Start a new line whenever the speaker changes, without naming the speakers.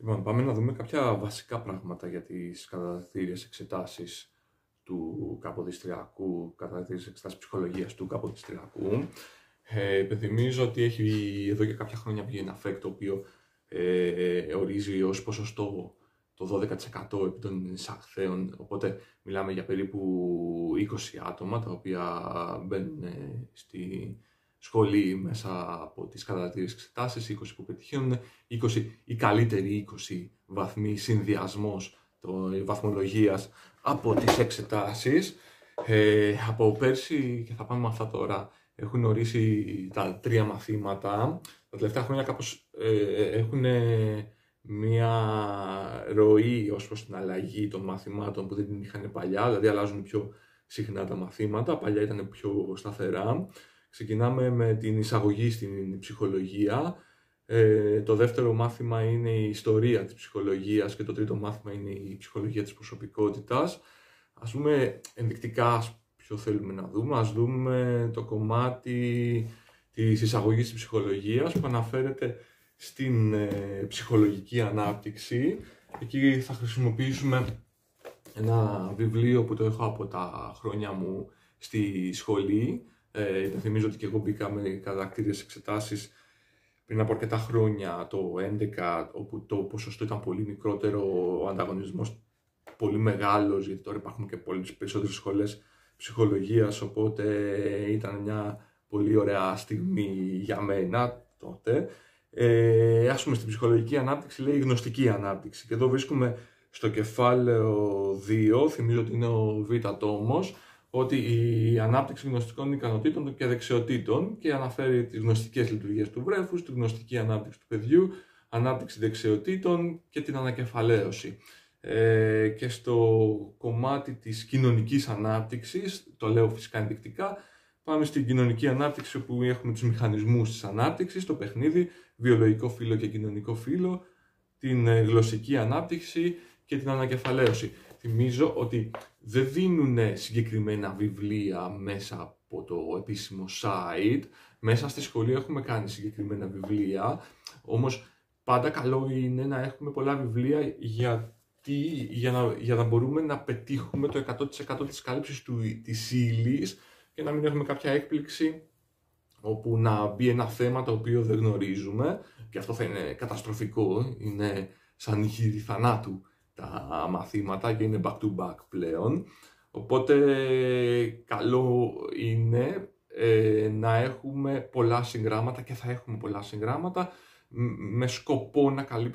Λοιπόν, πάμε να δούμε κάποια βασικά πράγματα για τις κατατακτήριες εξετάσεις του καποδιστριακού, κατατακτήριες εξετάσεις ψυχολογίας του καποδιστριακού. Υπενθυμίζω ότι έχει εδώ και κάποια χρόνια βγει ένα FAQ το οποίο ορίζει ως ποσοστό το 12% επί των εισαχθέων, οπότε μιλάμε για περίπου 20 άτομα τα οποία μπαίνουν στη σχολή μέσα από τις κατατακτήριες εξετάσεις, 20 που πετυχαίνουν, 20 οι καλύτεροι 20 βαθμοί συνδυασμός βαθμολογίας από τις εξετάσεις. Από πέρσι, και θα πάμε με αυτά τώρα, έχουν ορίσει τα 3 μαθήματα. Τα τελευταία χρόνια κάπως έχουν μία ροή ως προς την αλλαγή των μαθημάτων που δεν την είχαν παλιά, δηλαδή αλλάζουν πιο συχνά τα μαθήματα, παλιά ήταν πιο σταθερά. Ξεκινάμε με την εισαγωγή στην ψυχολογία. Το δεύτερο μάθημα είναι η ιστορία της ψυχολογίας και το τρίτο μάθημα είναι η ψυχολογία της προσωπικότητας. Ας δούμε ενδεικτικά ποιο θέλουμε να δούμε. Ας δούμε το κομμάτι της εισαγωγής της ψυχολογίας που αναφέρεται στην ψυχολογική ανάπτυξη. Εκεί θα χρησιμοποιήσουμε ένα βιβλίο που το έχω από τα χρόνια μου στη σχολή. Θυμίζω ότι και εγώ μπήκα με κατατακτήριες εξετάσεις πριν από αρκετά χρόνια, το 2011, όπου το ποσοστό ήταν πολύ μικρότερο, ο ανταγωνισμός πολύ μεγάλος, γιατί τώρα υπάρχουν και πολλές περισσότερες σχολές ψυχολογίας, οπότε ήταν μια πολύ ωραία στιγμή για μένα τότε. Ας πούμε, στην ψυχολογική ανάπτυξη λέει γνωστική ανάπτυξη και εδώ βρίσκουμε στο κεφάλαιο 2, θυμίζω ότι είναι ο β' τόμος, ότι η ανάπτυξη γνωστικών ικανοτήτων και δεξιοτήτων και αναφέρει τις γνωστικές λειτουργίες του βρέφους, τη γνωστική ανάπτυξη του παιδιού, ανάπτυξη δεξιοτήτων και την ανακεφαλαίωση. Και στο κομμάτι της κοινωνικής ανάπτυξης, το λέω φυσικά ενδεικτικά, πάμε στην κοινωνική ανάπτυξη όπου έχουμε τους μηχανισμούς της ανάπτυξης, το παιχνίδι, βιολογικό φύλο και κοινωνικό φύλο, την γλωσσική ανάπτυξη και την ανακεφαλαίωση. Θυμίζω ότι δεν δίνουν συγκεκριμένα βιβλία μέσα από το επίσημο site. Μέσα στη σχολή έχουμε κάνει συγκεκριμένα βιβλία, όμως πάντα καλό είναι να έχουμε πολλά βιβλία για να μπορούμε να πετύχουμε το 100% της κάλυψης της ύλης και να μην έχουμε κάποια έκπληξη όπου να μπει ένα θέμα το οποίο δεν γνωρίζουμε και αυτό θα είναι καταστροφικό, είναι σαν ηχηρή θανάτου τα μαθήματα και είναι back to back πλέον, οπότε καλό είναι να έχουμε πολλά συγγράμματα και θα έχουμε πολλά συγγράμματα με σκοπό να καλύψουμε